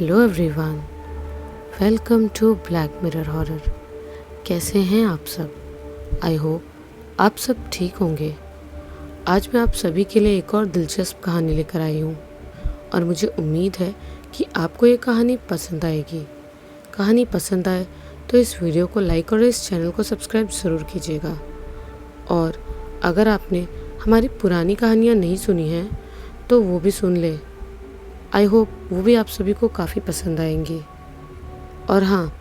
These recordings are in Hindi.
Hello everyone, welcome to black mirror horror. कैसे हैं आप सब? आई होप आप सब ठीक होंगे। आज मैं आप सभी के लिए एक और दिलचस्प कहानी लेकर आई हूँ और मुझे उम्मीद है कि आपको ये कहानी पसंद आएगी। कहानी पसंद आए तो इस वीडियो को लाइक और इस चैनल को सब्सक्राइब ज़रूर कीजिएगा। और अगर आपने हमारी पुरानी कहानियाँ नहीं सुनी हैं तो वो भी सुन ले। आई होप वो भी आप सभी को काफ़ी पसंद आएंगी। और हाँ,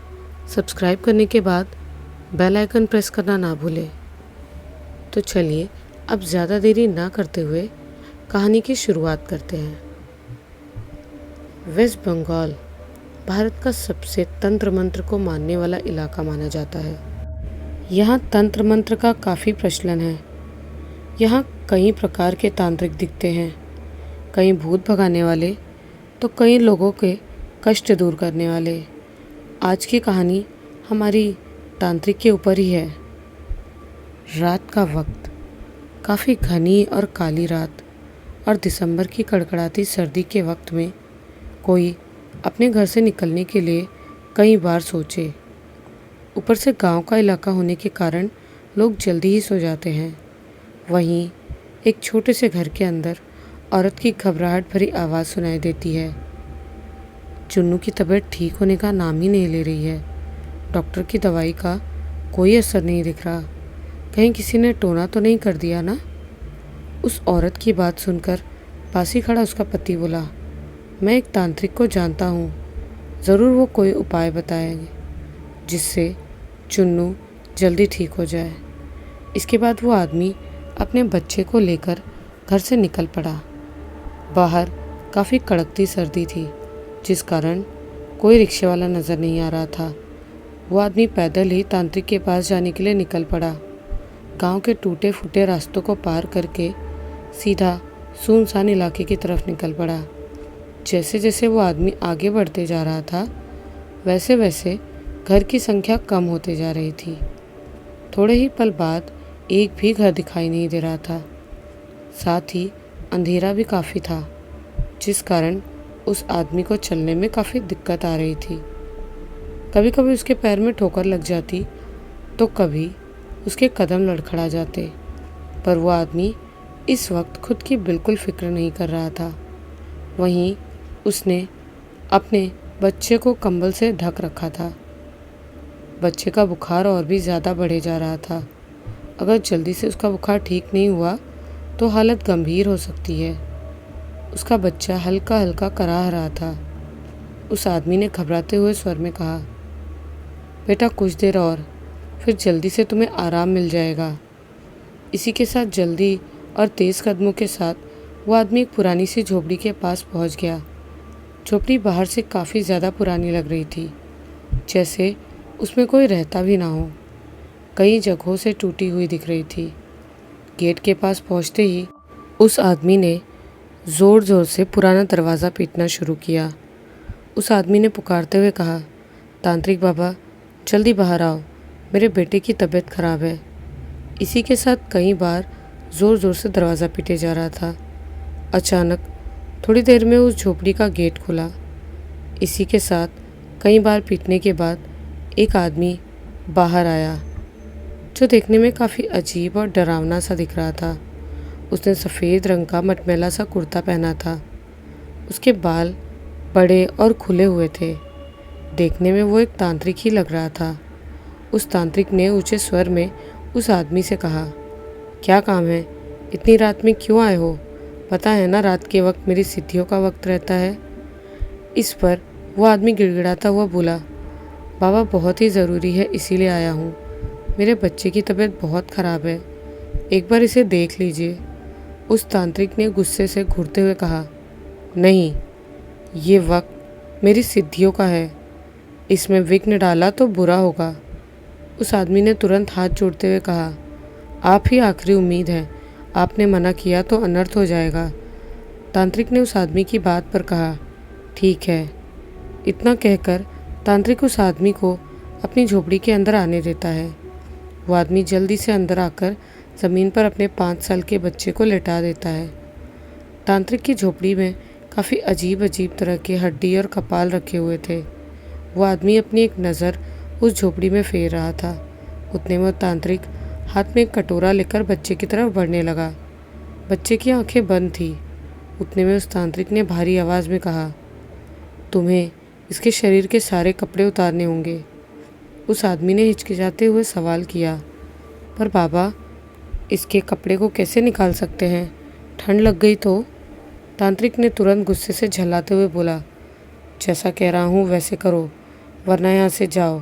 सब्सक्राइब करने के बाद बेल आइकन प्रेस करना ना भूलें। तो चलिए अब ज़्यादा देरी ना करते हुए कहानी की शुरुआत करते हैं। वेस्ट बंगाल भारत का सबसे तंत्र मंत्र को मानने वाला इलाका माना जाता है। यहाँ तंत्र मंत्र का काफ़ी प्रचलन है। यहाँ कई प्रकार के तांत्रिक दिखते हैं, कई भूत भगाने वाले तो कई लोगों के कष्ट दूर करने वाले। आज की कहानी हमारी तांत्रिक के ऊपर ही है। रात का वक्त, काफ़ी घनी और काली रात और दिसंबर की कड़कड़ाती सर्दी के वक्त में कोई अपने घर से निकलने के लिए कई बार सोचे। ऊपर से गांव का इलाका होने के कारण लोग जल्दी ही सो जाते हैं। वहीं एक छोटे से घर के अंदर औरत की घबराहट भरी आवाज़ सुनाई देती है। चुन्नू की तबीयत ठीक होने का नाम ही नहीं ले रही है। डॉक्टर की दवाई का कोई असर नहीं दिख रहा। कहीं किसी ने टोना तो नहीं कर दिया ना? उस औरत की बात सुनकर पास ही खड़ा उसका पति बोला, मैं एक तांत्रिक को जानता हूँ, ज़रूर वो कोई उपाय बताएंगे जिससे चुन्नू जल्दी ठीक हो जाए। इसके बाद वो आदमी अपने बच्चे को लेकर घर से निकल पड़ा। बाहर काफ़ी कड़कती सर्दी थी, जिस कारण कोई रिक्शे वाला नज़र नहीं आ रहा था। वो आदमी पैदल ही तांत्रिक के पास जाने के लिए निकल पड़ा। गांव के टूटे फूटे रास्तों को पार करके सीधा सुनसान इलाके की तरफ निकल पड़ा। जैसे जैसे वो आदमी आगे बढ़ते जा रहा था, वैसे वैसे घर की संख्या कम होते जा रही थी। थोड़े ही पल बाद एक भी घर दिखाई नहीं दे रहा था। साथ ही अंधेरा भी काफ़ी था, जिस कारण उस आदमी को चलने में काफ़ी दिक्कत आ रही थी। कभी कभी उसके पैर में ठोकर लग जाती तो कभी उसके कदम लड़खड़ा जाते, पर वो आदमी इस वक्त खुद की बिल्कुल फिक्र नहीं कर रहा था। वहीं उसने अपने बच्चे को कंबल से ढक रखा था। बच्चे का बुखार और भी ज़्यादा बढ़े जा रहा था। अगर जल्दी से उसका बुखार ठीक नहीं हुआ तो हालत गंभीर हो सकती है। उसका बच्चा हल्का हल्का कराह रहा था। उस आदमी ने घबराते हुए स्वर में कहा, बेटा कुछ देर और, फिर जल्दी से तुम्हें आराम मिल जाएगा। इसी के साथ जल्दी और तेज़ कदमों के साथ वो आदमी एक पुरानी सी झोपड़ी के पास पहुंच गया। झोपड़ी बाहर से काफ़ी ज़्यादा पुरानी लग रही थी, जैसे उसमें कोई रहता भी ना हो। कई जगहों से टूटी हुई दिख रही थी। गेट के पास पहुंचते ही उस आदमी ने ज़ोर ज़ोर से पुराना दरवाज़ा पीटना शुरू किया। उस आदमी ने पुकारते हुए कहा, तांत्रिक बाबा जल्दी बाहर आओ, मेरे बेटे की तबीयत खराब है। इसी के साथ कई बार ज़ोर ज़ोर से दरवाज़ा पीटे जा रहा था। अचानक थोड़ी देर में उस झोपड़ी का गेट खुला। इसी के साथ कई बार पीटने के बाद एक आदमी बाहर आया, जो देखने में काफ़ी अजीब और डरावना सा दिख रहा था। उसने सफ़ेद रंग का मटमैला सा कुर्ता पहना था। उसके बाल बड़े और खुले हुए थे। देखने में वो एक तांत्रिक ही लग रहा था। उस तांत्रिक ने ऊंचे स्वर में उस आदमी से कहा, क्या काम है? इतनी रात में क्यों आए हो? पता है ना रात के वक्त मेरी सिद्धियों का वक्त रहता है। इस पर वो आदमी गिड़गिड़ाता हुआ बोला, बाबा बहुत ही ज़रूरी है, इसीलिए आया हूँ। मेरे बच्चे की तबीयत बहुत ख़राब है, एक बार इसे देख लीजिए। उस तांत्रिक ने गुस्से से घूरते हुए कहा, नहीं, ये वक्त मेरी सिद्धियों का है, इसमें विघ्न डाला तो बुरा होगा। उस आदमी ने तुरंत हाथ जोड़ते हुए कहा, आप ही आखिरी उम्मीद है, आपने मना किया तो अनर्थ हो जाएगा। तांत्रिक ने उस आदमी की बात पर कहा, ठीक है। इतना कहकर तांत्रिक उस आदमी को अपनी झोपड़ी के अंदर आने देता है। वो आदमी जल्दी से अंदर आकर ज़मीन पर अपने 5 साल के बच्चे को लेटा देता है। तांत्रिक की झोपड़ी में काफ़ी अजीब अजीब तरह के हड्डी और कपाल रखे हुए थे। वो आदमी अपनी एक नज़र उस झोपड़ी में फेर रहा था। उतने में वो तांत्रिक हाथ में एक कटोरा लेकर बच्चे की तरफ बढ़ने लगा। बच्चे की आंखें बंद थी। उतने में उस तांत्रिक ने भारी आवाज़ में कहा, तुम्हें इसके शरीर के सारे कपड़े उतारने होंगे। उस आदमी ने हिचकिचाते हुए सवाल किया, पर बाबा, इसके कपड़े को कैसे निकाल सकते हैं? ठंड लग गई तो? तांत्रिक ने तुरंत गुस्से से झल्लाते हुए बोला, जैसा कह रहा हूँ वैसे करो, वरना यहाँ से जाओ।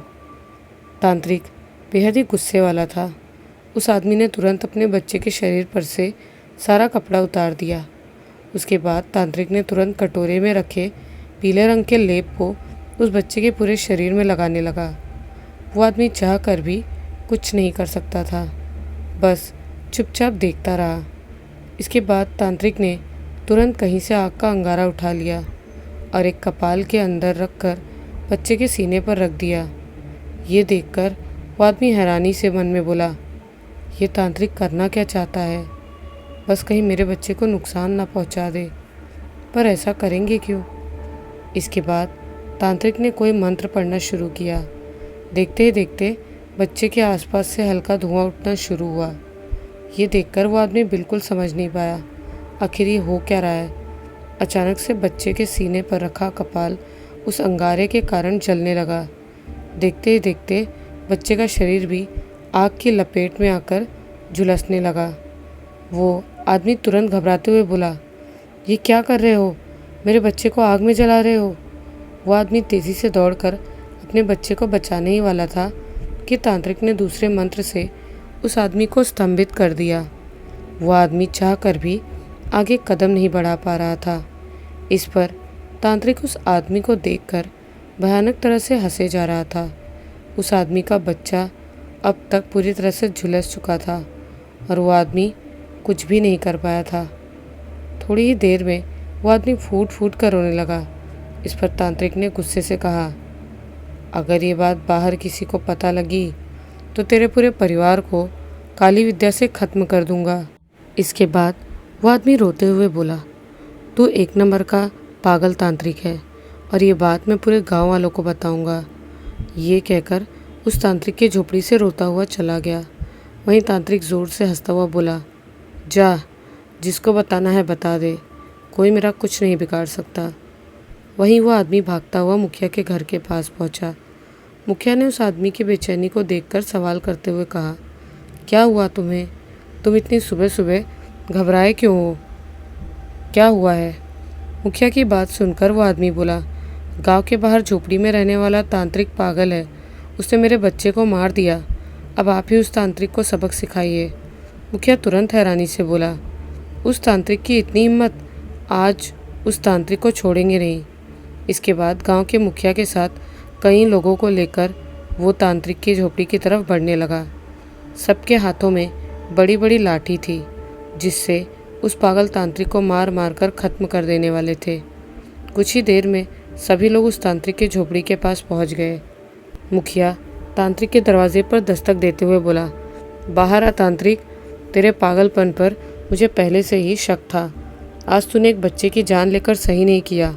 तांत्रिक बेहद ही गुस्से वाला था। उस आदमी ने तुरंत अपने बच्चे के शरीर पर से सारा कपड़ा उतार दिया। उसके बाद तांत्रिक ने तुरंत कटोरे में रखे पीले रंग के लेप को उस बच्चे के पूरे शरीर में लगाने लगा। वो आदमी चाह कर भी कुछ नहीं कर सकता था, बस चुपचाप देखता रहा। इसके बाद तांत्रिक ने तुरंत कहीं से आग का अंगारा उठा लिया और एक कपाल के अंदर रखकर बच्चे के सीने पर रख दिया। ये देखकर वो आदमी हैरानी से मन में बोला, ये तांत्रिक करना क्या चाहता है? बस कहीं मेरे बच्चे को नुकसान ना पहुंचा दे। पर ऐसा करेंगे क्यों? इसके बाद तांत्रिक ने कोई मंत्र पढ़ना शुरू किया। देखते ही देखते बच्चे के आसपास से हल्का धुआं उठना शुरू हुआ। ये देखकर वो आदमी बिल्कुल समझ नहीं पाया आखिर ये हो क्या रहा है। अचानक से बच्चे के सीने पर रखा कपाल उस अंगारे के कारण जलने लगा। देखते ही देखते बच्चे का शरीर भी आग की लपेट में आकर झुलसने लगा। वो आदमी तुरंत घबराते हुए बोला, ये क्या कर रहे हो? मेरे बच्चे को आग में जला रहे हो। वो आदमी तेज़ी से दौड़कर अपने बच्चे को बचाने ही वाला था कि तांत्रिक ने दूसरे मंत्र से उस आदमी को स्तंभित कर दिया। वो आदमी चाह कर भी आगे कदम नहीं बढ़ा पा रहा था। इस पर तांत्रिक उस आदमी को देखकर भयानक तरह से हंसे जा रहा था। उस आदमी का बच्चा अब तक पूरी तरह से झुलस चुका था और वो आदमी कुछ भी नहीं कर पाया था। थोड़ी ही देर में वो आदमी फूट फूट कर रोने लगा। इस पर तांत्रिक ने गुस्से से कहा, अगर ये बात बाहर किसी को पता लगी तो तेरे पूरे परिवार को काली विद्या से ख़त्म कर दूंगा। इसके बाद वो आदमी रोते हुए बोला, तू एक नंबर का पागल तांत्रिक है और ये बात मैं पूरे गांव वालों को बताऊंगा। ये कहकर उस तांत्रिक की झोपड़ी से रोता हुआ चला गया। वहीं तांत्रिक ज़ोर से हंसता हुआ बोला, जा, जिसको बताना है बता दे, कोई मेरा कुछ नहीं बिगाड़ सकता। वहीं वो आदमी भागता हुआ मुखिया के घर के पास पहुंचा। मुखिया ने उस आदमी की बेचैनी को देखकर सवाल करते हुए कहा, क्या हुआ तुम्हें? तुम इतनी सुबह सुबह घबराए क्यों हो? क्या हुआ है? मुखिया की बात सुनकर वो आदमी बोला, गांव के बाहर झोपड़ी में रहने वाला तांत्रिक पागल है। उसने मेरे बच्चे को मार दिया। अब आप ही उस तांत्रिक को सबक सिखाइए। मुखिया तुरंत हैरानी से बोला, उस तांत्रिक की इतनी हिम्मत? आज उस तांत्रिक को छोड़ेंगे नहीं। इसके बाद गांव के मुखिया के साथ कई लोगों को लेकर वो तांत्रिक की झोपड़ी की तरफ बढ़ने लगा। सबके हाथों में बड़ी बड़ी लाठी थी, जिससे उस पागल तांत्रिक को मार मार कर ख़त्म कर देने वाले थे। कुछ ही देर में सभी लोग उस तांत्रिक की झोपड़ी के पास पहुंच गए। मुखिया तांत्रिक के दरवाजे पर दस्तक देते हुए बोला, बाहर आ तांत्रिक, तेरे पागलपन पर मुझे पहले से ही शक था। आज तूने एक बच्चे की जान लेकर सही नहीं किया।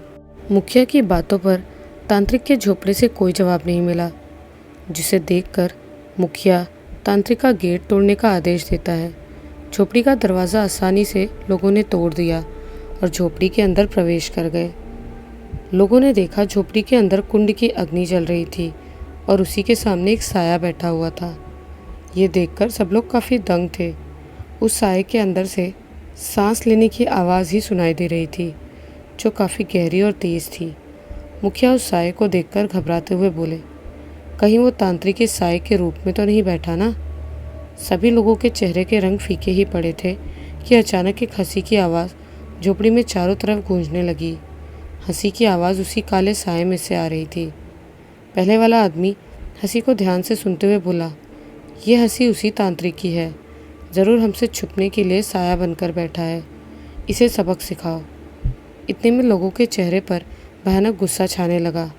मुखिया की बातों पर तांत्रिक के झोपड़े से कोई जवाब नहीं मिला, जिसे देखकर मुखिया तांत्रिक का गेट तोड़ने का आदेश देता है। झोपड़ी का दरवाज़ा आसानी से लोगों ने तोड़ दिया और झोपड़ी के अंदर प्रवेश कर गए। लोगों ने देखा झोपड़ी के अंदर कुंड की अग्नि जल रही थी और उसी के सामने एक साया बैठा हुआ था। ये देखकर सब लोग काफ़ी दंग थे। उस साये के अंदर से सांस लेने की आवाज़ ही सुनाई दे रही थी, जो काफ़ी गहरी और तेज़ थी। मुखिया उस साये को देखकर घबराते हुए बोले, कहीं वो तांत्रिक इस साये के रूप में तो नहीं बैठा ना? सभी लोगों के चेहरे के रंग फीके ही पड़े थे कि अचानक एक हंसी की आवाज़ झोपड़ी में चारों तरफ गूंजने लगी। हंसी की आवाज़ उसी काले साये में से आ रही थी। पहले वाला आदमी हंसी को ध्यान से सुनते हुए बोला, ये हंसी उसी तांत्रिक की है। ज़रूर हमसे छुपने के लिए साया बनकर बैठा है। इसे सबक सिखाओ। इतने में लोगों के चेहरे पर भयानक गुस्सा छाने लगा।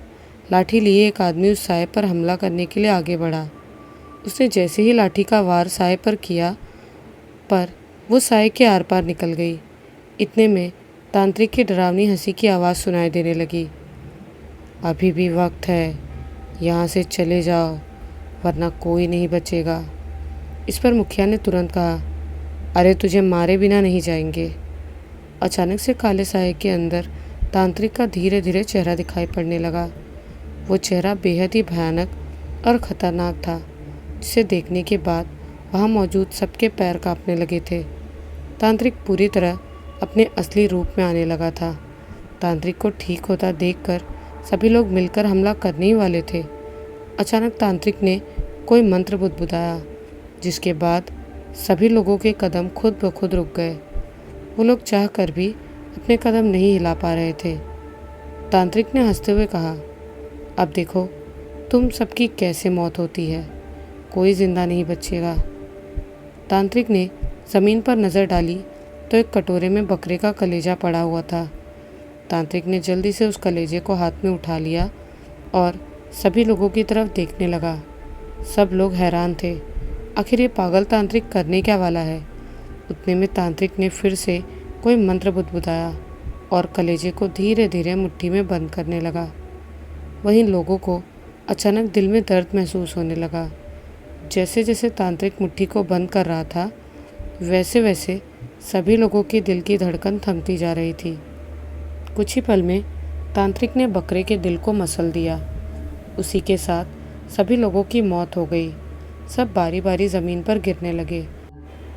लाठी लिए एक आदमी उस साये पर हमला करने के लिए आगे बढ़ा। उसने जैसे ही लाठी का वार साये पर किया, पर वो साये के आर पार निकल गई। इतने में तांत्रिक की डरावनी हंसी की आवाज़ सुनाई देने लगी। अभी भी वक्त है, यहाँ से चले जाओ वरना कोई नहीं बचेगा। इस पर मुखिया ने तुरंत कहा, अरे तुझे मारे बिना नहीं जाएंगे। अचानक से काले साये के अंदर तांत्रिक का धीरे धीरे चेहरा दिखाई पड़ने लगा। वो चेहरा बेहद ही भयानक और ख़तरनाक था, जिसे देखने के बाद वहाँ मौजूद सबके पैर कांपने लगे थे। तांत्रिक पूरी तरह अपने असली रूप में आने लगा था। तांत्रिक को ठीक होता देखकर सभी लोग मिलकर हमला करने ही वाले थे। अचानक तांत्रिक ने कोई मंत्र बुदबुदाया, जिसके बाद सभी लोगों के कदम खुद ब खुद रुक गए। वो लोग चाह कर भी अपने कदम नहीं हिला पा रहे थे। तांत्रिक ने हंसते हुए कहा, अब देखो तुम सबकी कैसे मौत होती है, कोई जिंदा नहीं बचेगा। तांत्रिक ने ज़मीन पर नज़र डाली तो एक कटोरे में बकरे का कलेजा पड़ा हुआ था। तांत्रिक ने जल्दी से उस कलेजे को हाथ में उठा लिया और सभी लोगों की तरफ देखने लगा। सब लोग हैरान थे, आखिर ये पागल तांत्रिक करने क्या वाला है। उतने में तांत्रिक ने फिर से कोई मंत्र बुदबुदाया और कलेजे को धीरे धीरे मुट्ठी में बंद करने लगा। वहीं लोगों को अचानक दिल में दर्द महसूस होने लगा। जैसे जैसे तांत्रिक मुट्ठी को बंद कर रहा था, वैसे वैसे सभी लोगों की दिल की धड़कन थमती जा रही थी। कुछ ही पल में तांत्रिक ने बकरे के दिल को मसल दिया। उसी के साथ सभी लोगों की मौत हो गई। सब बारी बारी ज़मीन पर गिरने लगे।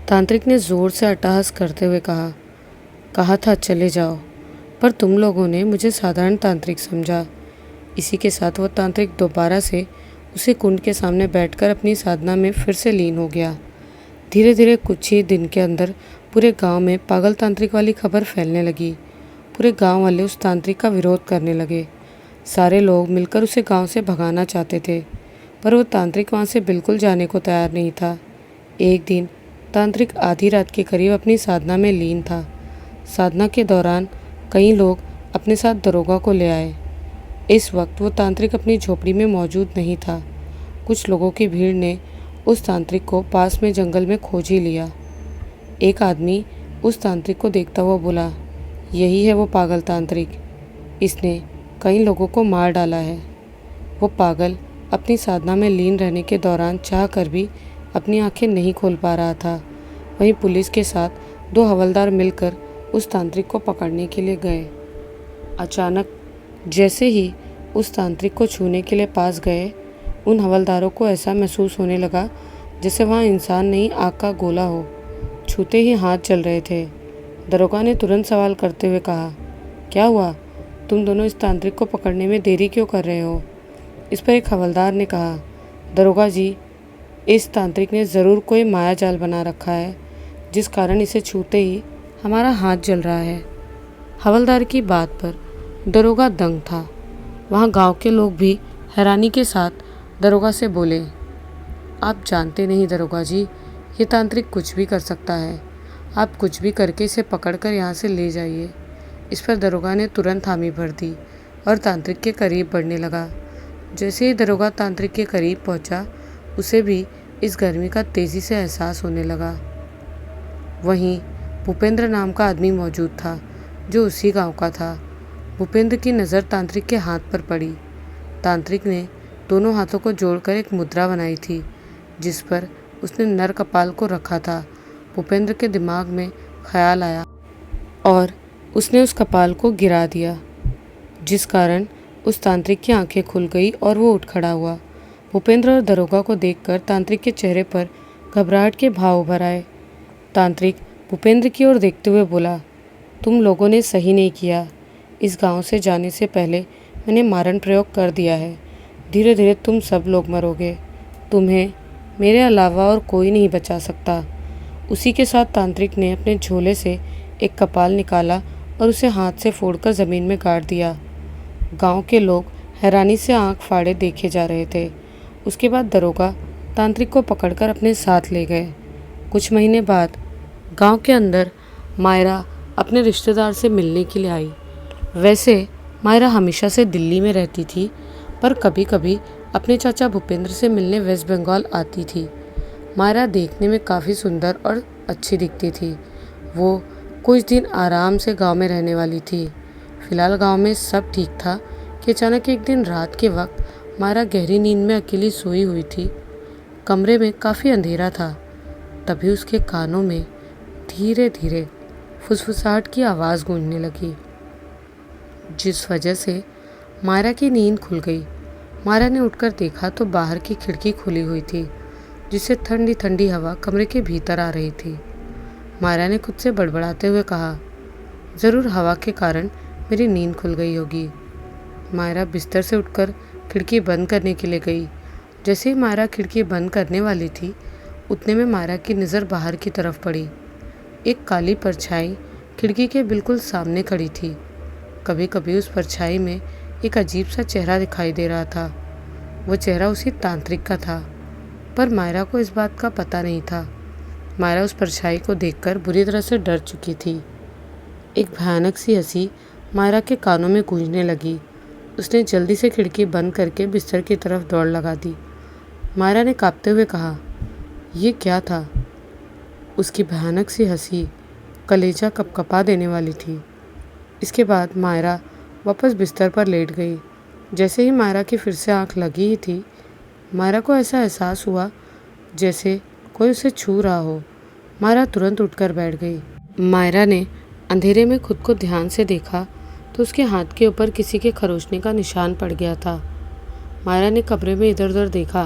तांत्रिक ने ज़ोर से अट्टहास करते हुए कहा था चले जाओ, पर तुम लोगों ने मुझे साधारण तांत्रिक समझा। इसी के साथ वो तांत्रिक दोबारा से उसी कुंड के सामने बैठकर अपनी साधना में फिर से लीन हो गया। धीरे धीरे कुछ ही दिन के अंदर पूरे गांव में पागल तांत्रिक वाली खबर फैलने लगी। पूरे गांव वाले उस तांत्रिक का विरोध करने लगे। सारे लोग मिलकर उसे गांव से भगाना चाहते थे, पर वो तांत्रिक वहां से बिल्कुल जाने को तैयार नहीं था। एक दिन तांत्रिक आधी रात के करीब अपनी साधना में लीन था। साधना के दौरान कई लोग अपने साथ दरोगा को ले आए। इस वक्त वो तांत्रिक अपनी झोपड़ी में मौजूद नहीं था। कुछ लोगों की भीड़ ने उस तांत्रिक को पास में जंगल में खोज ही लिया। एक आदमी उस तांत्रिक को देखता हुआ बोला, यही है वो पागल तांत्रिक, इसने कई लोगों को मार डाला है। वो पागल अपनी साधना में लीन रहने के दौरान चाह कर भी अपनी आंखें नहीं खोल पा रहा था। वहीं पुलिस के साथ 2 हवलदार मिलकर उस तांत्रिक को पकड़ने के लिए गए। अचानक जैसे ही उस तांत्रिक को छूने के लिए पास गए, उन हवलदारों को ऐसा महसूस होने लगा जैसे वहाँ इंसान नहीं आग का गोला हो। छूते ही हाथ जल रहे थे। दरोगा ने तुरंत सवाल करते हुए कहा, क्या हुआ, तुम दोनों इस तांत्रिक को पकड़ने में देरी क्यों कर रहे हो। इस पर एक हवलदार ने कहा, दरोगा जी, इस तांत्रिक ने ज़रूर कोई माया जाल बना रखा है, जिस कारण इसे छूते ही हमारा हाथ जल रहा है। हवलदार की बात पर दरोगा दंग था। वहाँ गांव के लोग भी हैरानी के साथ दरोगा से बोले, आप जानते नहीं दरोगा जी, ये तांत्रिक कुछ भी कर सकता है, आप कुछ भी करके इसे पकड़कर यहाँ से ले जाइए। इस पर दरोगा ने तुरंत हामी भर दी और तांत्रिक के करीब बढ़ने लगा। जैसे ही दरोगा तांत्रिक के करीब पहुँचा, उसे भी इस गर्मी का तेज़ी से एहसास होने लगा। वहीं भूपेंद्र नाम का आदमी मौजूद था, जो उसी गांव का था। भूपेंद्र की नज़र तांत्रिक के हाथ पर पड़ी। तांत्रिक ने दोनों हाथों को जोड़कर एक मुद्रा बनाई थी, जिस पर उसने नर कपाल को रखा था। भूपेंद्र के दिमाग में ख्याल आया और उसने उस कपाल को गिरा दिया, जिस कारण उस तांत्रिक की आंखें खुल गई और वो उठ खड़ा हुआ। भूपेंद्र और दरोगा को देखकर तांत्रिक के चेहरे पर घबराहट के भाव उभर आए। तांत्रिक भूपेंद्र की ओर देखते हुए बोला, तुम लोगों ने सही नहीं किया। इस गांव से जाने से पहले मैंने मारण प्रयोग कर दिया है। धीरे धीरे तुम सब लोग मरोगे। तुम्हें मेरे अलावा और कोई नहीं बचा सकता। उसी के साथ तांत्रिक ने अपने झोले से एक कपाल निकाला और उसे हाथ से फोड़कर ज़मीन में गाड़ दिया। गांव के लोग हैरानी से आंख फाड़े देखे जा रहे थे। उसके बाद दरोगा तांत्रिक को पकड़कर अपने साथ ले गए। कुछ महीने बाद गांव के अंदर मायरा अपने रिश्तेदार से मिलने के लिए आई। वैसे मायरा हमेशा से दिल्ली में रहती थी, पर कभी कभी अपने चाचा भूपेंद्र से मिलने वेस्ट बंगाल आती थी। मायरा देखने में काफ़ी सुंदर और अच्छी दिखती थी। वो कुछ दिन आराम से गांव में रहने वाली थी। फिलहाल गांव में सब ठीक था कि अचानक एक दिन रात के वक्त मायरा गहरी नींद में अकेली सोई हुई थी। कमरे में काफ़ी अंधेरा था। तभी उसके कानों में धीरे धीरे फुसफुसाहट की आवाज़ गूंजने लगी, जिस वजह से मायरा की नींद खुल गई। मायरा ने उठकर देखा तो बाहर की खिड़की खुली हुई थी, जिससे ठंडी ठंडी हवा कमरे के भीतर आ रही थी। मायरा ने खुद से बड़बड़ाते हुए कहा, ज़रूर हवा के कारण मेरी नींद खुल गई होगी। मायरा बिस्तर से उठकर खिड़की बंद करने के लिए गई। जैसे ही मायरा खिड़की बंद करने वाली थी, उतने में मायरा की नज़र बाहर की तरफ पड़ी। एक काली परछाई खिड़की के बिल्कुल सामने खड़ी थी। कभी कभी उस परछाई में एक अजीब सा चेहरा दिखाई दे रहा था। वो चेहरा उसी तांत्रिक का था, पर मायरा को इस बात का पता नहीं था। मायरा उस परछाई को देखकर बुरी तरह से डर चुकी थी। एक भयानक सी हंसी मायरा के कानों में गूंजने लगी। उसने जल्दी से खिड़की बंद करके बिस्तर की तरफ दौड़ लगा दी। मायरा ने कांपते हुए कहा, ये क्या था? उसकी भयानक सी हंसी कलेजा कपकपा देने वाली थी। इसके बाद मायरा वापस बिस्तर पर लेट गई। जैसे ही मायरा की फिर से आंख लगी ही थी, मायरा को ऐसा एहसास हुआ जैसे कोई उसे छू रहा हो। मायरा तुरंत उठकर बैठ गई। मायरा ने अंधेरे में खुद को ध्यान से देखा तो उसके हाथ के ऊपर किसी के खरोचने का निशान पड़ गया था। मायरा ने कमरे में इधर उधर देखा,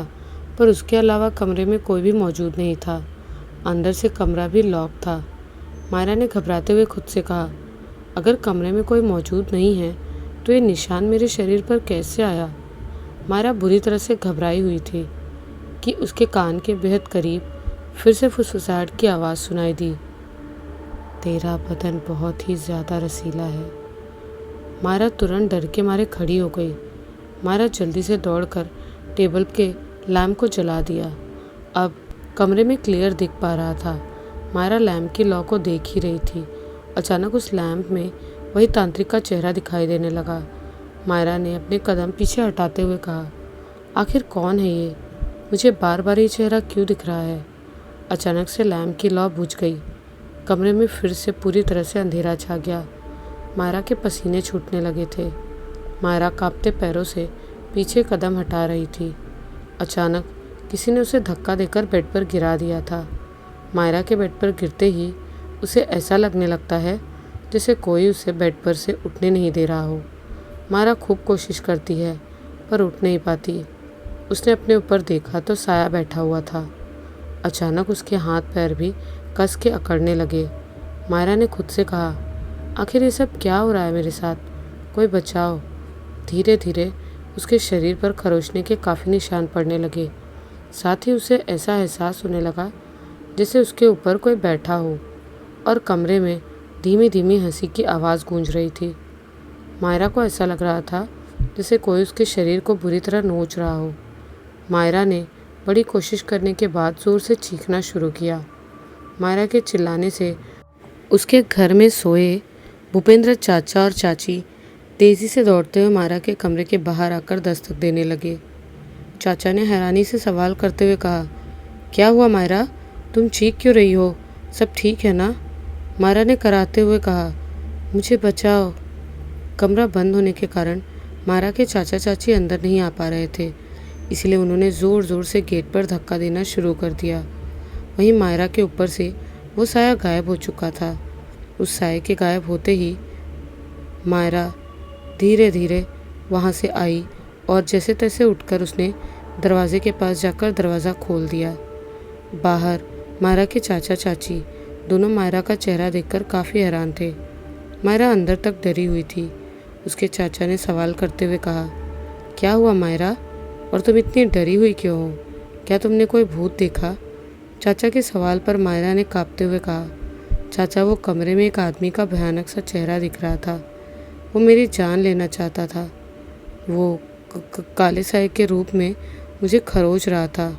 पर उसके अलावा कमरे में कोई भी मौजूद नहीं था। अंदर से कमरा भी लॉक था। मायरा ने घबराते हुए खुद से कहा, अगर कमरे में कोई मौजूद नहीं है तो ये निशान मेरे शरीर पर कैसे आया? मायरा बुरी तरह से घबराई हुई थी कि उसके कान के बेहद करीब फिर से फुसफुसाहट की आवाज़ सुनाई दी, तेरा बदन बहुत ही ज़्यादा रसीला है। मायरा तुरंत डर के मारे खड़ी हो गई। मायरा जल्दी से दौड़कर टेबल के लैम्प को जला दिया। अब कमरे में क्लियर दिख पा रहा था। मायरा लैम्प की लौ को देख ही रही थी। अचानक उस लैम्प में वही तांत्रिक का चेहरा दिखाई देने लगा। मायरा ने अपने कदम पीछे हटाते हुए कहा, आखिर कौन है ये? मुझे बार बार ये चेहरा क्यों दिख रहा है? अचानक से लैम्प की लौ बुझ गई। कमरे में फिर से पूरी तरह से अंधेरा छा गया। मायरा के पसीने छूटने लगे थे। मायरा कांपते पैरों से पीछे कदम हटा रही थी। अचानक किसी ने उसे धक्का देकर बेड पर गिरा दिया था। मायरा के बेड पर गिरते ही उसे ऐसा लगने लगता है जैसे कोई उसे बेड पर से उठने नहीं दे रहा हो। मायरा खूब कोशिश करती है, पर उठ नहीं पाती। उसने अपने ऊपर देखा तो साया बैठा हुआ था। अचानक उसके हाथ पैर भी कस के अकड़ने लगे। मायरा ने खुद से कहा, आखिर ये सब क्या हो रहा है मेरे साथ? कोई बचाओ। धीरे धीरे उसके शरीर पर खरोचने के काफ़ी निशान पड़ने लगे। साथ ही उसे ऐसा एहसास होने लगा जैसे उसके ऊपर कोई बैठा हो, और कमरे में धीमी धीमी हंसी की आवाज़ गूंज रही थी। मायरा को ऐसा लग रहा था जैसे कोई उसके शरीर को बुरी तरह नोच रहा हो। मायरा ने बड़ी कोशिश करने के बाद ज़ोर से चीखना शुरू किया। मायरा के चिल्लाने से उसके घर में सोए भूपेंद्र चाचा और चाची तेज़ी से दौड़ते हुए मायरा के कमरे के बाहर आकर दस्तक देने लगे। चाचा ने हैरानी से सवाल करते हुए कहा, क्या हुआ मायरा? तुम चीख क्यों रही हो? सब ठीक है ना? मायरा ने कराहते हुए कहा, मुझे बचाओ। कमरा बंद होने के कारण मायरा के चाचा चाची अंदर नहीं आ पा रहे थे, इसलिए उन्होंने ज़ोर ज़ोर से गेट पर धक्का देना शुरू कर दिया। वहीं मायरा के ऊपर से वो साया गायब हो चुका था। उस साये के गायब होते ही मायरा धीरे धीरे वहाँ से आई और जैसे तैसे उठकर उसने दरवाजे के पास जाकर दरवाज़ा खोल दिया। बाहर मायरा के चाचा चाची दोनों मायरा का चेहरा देखकर काफ़ी हैरान थे। मायरा अंदर तक डरी हुई थी। उसके चाचा ने सवाल करते हुए कहा, क्या हुआ मायरा, और तुम इतनी डरी हुई क्यों हो? क्या तुमने कोई भूत देखा? चाचा के सवाल पर मायरा ने कांपते हुए कहा, चाचा वो कमरे में एक आदमी का भयानक सा चेहरा दिख रहा था। वो मेरी जान लेना चाहता था। वो काले साये के रूप में मुझे खरोच रहा था।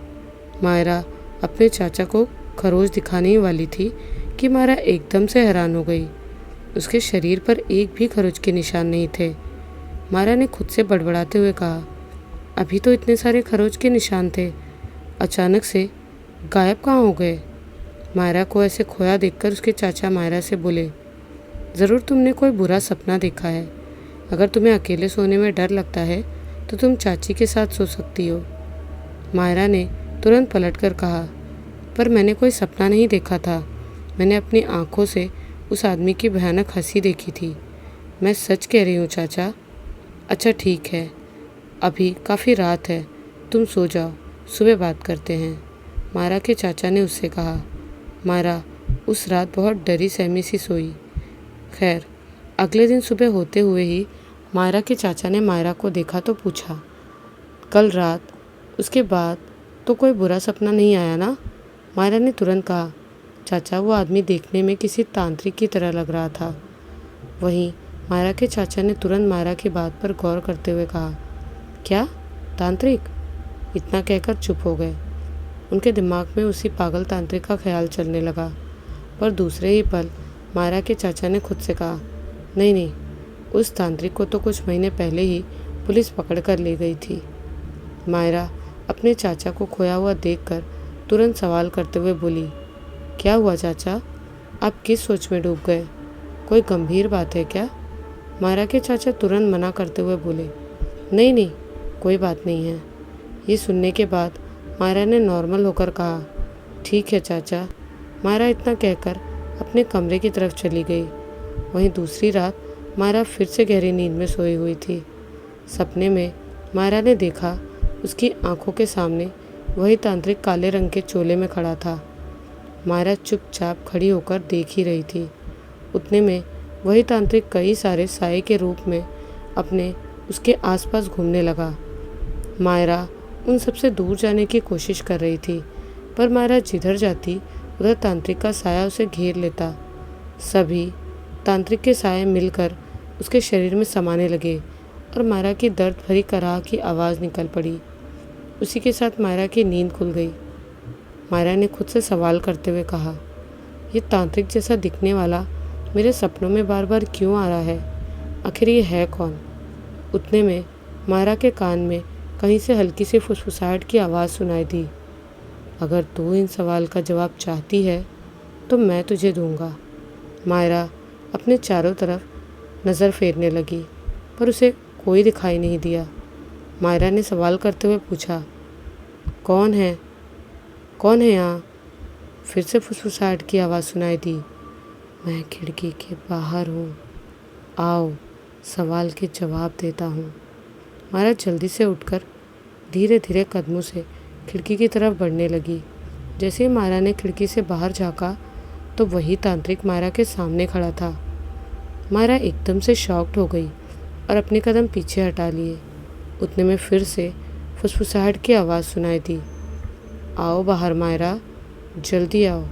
मायरा अपने चाचा को खरोच दिखाने ही वाली थी कि मायरा एकदम से हैरान हो गई। उसके शरीर पर एक भी खरोच के निशान नहीं थे। मायरा ने खुद से बड़बड़ाते हुए कहा, अभी तो इतने सारे खरोच के निशान थे, अचानक से गायब कहाँ हो गए? मायरा को ऐसे खोया देखकर उसके चाचा मायरा से बोले, ज़रूर तुमने कोई बुरा सपना देखा है। अगर तुम्हें अकेले सोने में डर लगता है तो तुम चाची के साथ सो सकती हो। मायरा ने तुरंत पलटकर कहा, पर मैंने कोई सपना नहीं देखा था। मैंने अपनी आंखों से उस आदमी की भयानक हंसी देखी थी। मैं सच कह रही हूँ चाचा। अच्छा ठीक है, अभी काफ़ी रात है, तुम सो जाओ, सुबह बात करते हैं, मायरा के चाचा ने उससे कहा। मायरा उस रात बहुत डरी सहमी सी सोई। खैर, अगले दिन सुबह होते हुए ही मायरा के चाचा ने मायरा को देखा तो पूछा, कल रात उसके बाद तो कोई बुरा सपना नहीं आया ना? मायरा ने तुरंत कहा, चाचा वो आदमी देखने में किसी तांत्रिक की तरह लग रहा था। वहीं मायरा के चाचा ने तुरंत मायरा की बात पर गौर करते हुए कहा, क्या तांत्रिक? इतना कहकर चुप हो गए। उनके दिमाग में उसी पागल तांत्रिक का ख्याल चलने लगा। पर दूसरे ही पल मायरा के चाचा ने खुद से कहा, नहीं नहीं, उस तांत्रिक को तो कुछ महीने पहले ही पुलिस पकड़ कर ले गई थी। मायरा अपने चाचा को खोया हुआ देखकर तुरंत सवाल करते हुए बोली, क्या हुआ चाचा? आप किस सोच में डूब गए? कोई गंभीर बात है क्या? मायरा के चाचा तुरंत मना करते हुए बोले, नहीं नहीं, कोई बात नहीं है। ये सुनने के बाद मायरा ने नॉर्मल होकर कहा, ठीक है चाचा। मायरा इतना कहकर अपने कमरे की तरफ चली गई। वहीं दूसरी रात मायरा फिर से गहरी नींद में सोई हुई थी। सपने में मायरा ने देखा, उसकी आंखों के सामने वही तांत्रिक काले रंग के चोले में खड़ा था। मायरा चुपचाप खड़ी होकर देख ही रही थी। उतने में वही तांत्रिक कई सारे साये के रूप में अपने उसके आसपास घूमने लगा। मायरा उन सबसे दूर जाने की कोशिश कर रही थी, पर मायरा जिधर जाती उधर तांत्रिक का साया उसे घेर लेता। सभी तांत्रिक के साये मिलकर उसके शरीर में समाने लगे और मायरा की दर्द भरी कराह की आवाज़ निकल पड़ी। उसी के साथ मायरा की नींद खुल गई। मायरा ने खुद से सवाल करते हुए कहा, ये तांत्रिक जैसा दिखने वाला मेरे सपनों में बार बार क्यों आ रहा है? आखिर ये है कौन? उतने में मायरा के कान में कहीं से हल्की सी फुसफुसाहट की आवाज़ सुनाई दी। अगर तू इन सवाल का जवाब चाहती है तो मैं तुझे दूंगा। मायरा अपने चारों तरफ नज़र फेरने लगी, पर उसे कोई दिखाई नहीं दिया। मायरा ने सवाल करते हुए पूछा, कौन है? कौन है यहाँ? फिर से फुसफुसाहट की आवाज़ सुनाई दी। मैं खिड़की के बाहर हूँ, आओ सवाल के जवाब देता हूँ। मायरा जल्दी से उठकर धीरे धीरे कदमों से खिड़की की तरफ बढ़ने लगी। जैसे ही मायरा ने खिड़की से बाहर झाँका तो वही तांत्रिक मायरा के सामने खड़ा था। मायरा एकदम से शॉक्ड हो गई और अपने कदम पीछे हटा लिए। उतने में फिर से फुसफुसाहट की आवाज़ सुनाई दी, आओ बाहर मायरा, जल्दी आओ।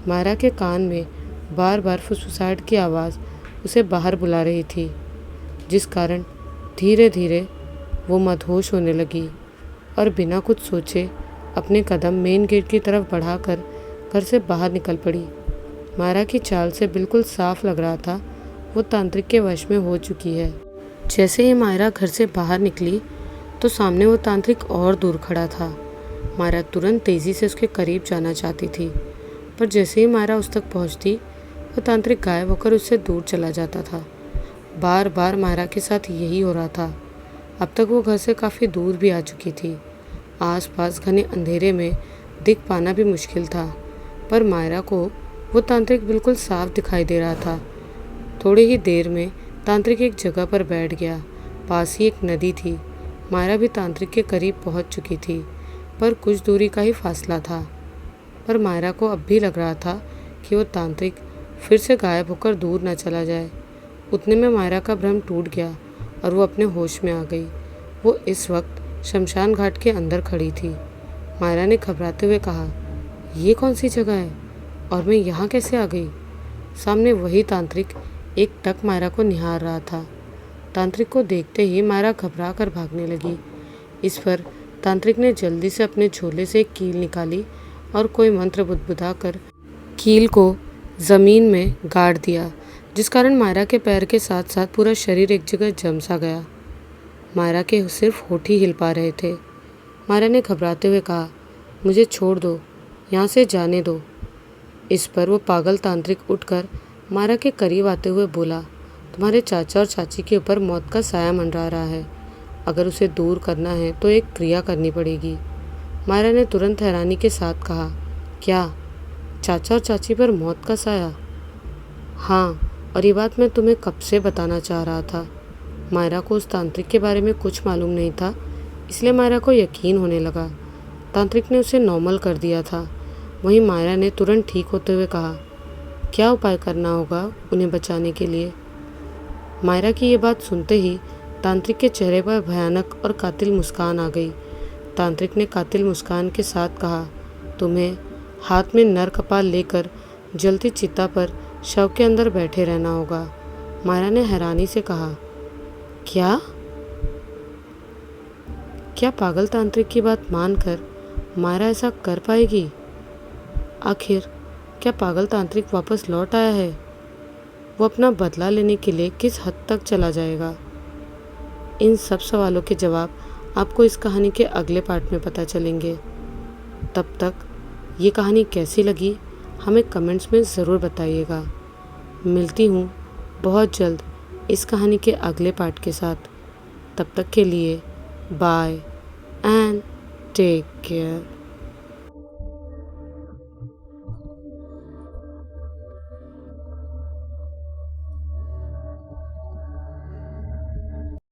मायरा के कान में बार बार फुसफुसाहट की आवाज़ उसे बाहर बुला रही थी, जिस कारण धीरे धीरे वो मदहोश होने लगी और बिना कुछ सोचे अपने कदम मेन गेट की तरफ बढ़ाकर घर से बाहर निकल पड़ी। मायरा की चाल से बिल्कुल साफ लग रहा था वो तांत्रिक के वश में हो चुकी है। जैसे ही मायरा घर से बाहर निकली तो सामने वो तांत्रिक और दूर खड़ा था। मायरा तुरंत तेज़ी से उसके करीब जाना चाहती थी, पर जैसे ही मायरा उस तक पहुंचती वो तांत्रिक गायब होकर उससे दूर चला जाता था। बार बार मायरा के साथ यही हो रहा था। अब तक वो घर से काफ़ी दूर भी आ चुकी थी। आसपास घने अंधेरे में दिख पाना भी मुश्किल था, पर मायरा को वो तांत्रिक बिल्कुल साफ दिखाई दे रहा था। थोड़ी ही देर में तांत्रिक एक जगह पर बैठ गया। पास ही एक नदी थी। मायरा भी तांत्रिक के करीब पहुंच चुकी थी, पर कुछ दूरी का ही फासला था। पर मायरा को अब भी लग रहा था कि वो तांत्रिक फिर से गायब होकर दूर न चला जाए। उतने में मायरा का भ्रम टूट गया और वो अपने होश में आ गई। वो इस वक्त शमशान घाट के अंदर खड़ी थी। मायरा ने घबराते हुए कहा, ये कौन सी जगह है और मैं यहाँ कैसे आ गई? सामने वही तांत्रिक एक टक मायरा को निहार रहा था। तांत्रिक को देखते ही मायरा घबरा कर भागने लगी। इस पर तांत्रिक ने जल्दी से अपने झोले से एक कील निकाली और कोई मंत्र बुदबुदा कर कील को ज़मीन में गाड़ दिया, जिस कारण मायरा के पैर के साथ साथ पूरा शरीर एक जगह जम सा गया। मायरा के सिर्फ होठ ही हिल पा रहे थे। मायरा ने घबराते हुए कहा, मुझे छोड़ दो, यहाँ से जाने दो। इस पर वो पागल तांत्रिक उठकर मायरा के करीब आते हुए बोला, तुम्हारे चाचा और चाची के ऊपर मौत का साया मंडरा रहा है। अगर उसे दूर करना है तो एक क्रिया करनी पड़ेगी। मायरा ने तुरंत हैरानी के साथ कहा, क्या? चाचा और चाची पर मौत का साया? हाँ, और ये बात मैं तुम्हें कब से बताना चाह रहा था। मायरा को उस तांत्रिक के बारे में कुछ मालूम नहीं था, इसलिए मायरा को यकीन होने लगा। तांत्रिक ने उसे नॉर्मल कर दिया था। वहीं मायरा ने तुरंत ठीक होते हुए कहा, क्या उपाय करना होगा उन्हें बचाने के लिए? मायरा की ये बात सुनते ही तांत्रिक के चेहरे पर भयानक और कातिल मुस्कान आ गई। तांत्रिक ने कातिल मुस्कान के साथ कहा, तुम्हें हाथ में नर कपाल लेकर जलती चिता पर शव के अंदर बैठे रहना होगा। मायरा ने हैरानी से कहा, क्या? क्या पागल तांत्रिक की बात मानकर मायरा ऐसा कर पाएगी? आखिर क्या पागल तांत्रिक वापस लौट आया है? वो अपना बदला लेने के लिए किस हद तक चला जाएगा? इन सब सवालों के जवाब आपको इस कहानी के अगले पार्ट में पता चलेंगे। तब तक ये कहानी कैसी लगी हमें कमेंट्स में ज़रूर बताइएगा। मिलती हूँ बहुत जल्द इस कहानी के अगले पार्ट के साथ। तब तक के लिए बाय एंड टेक केयर।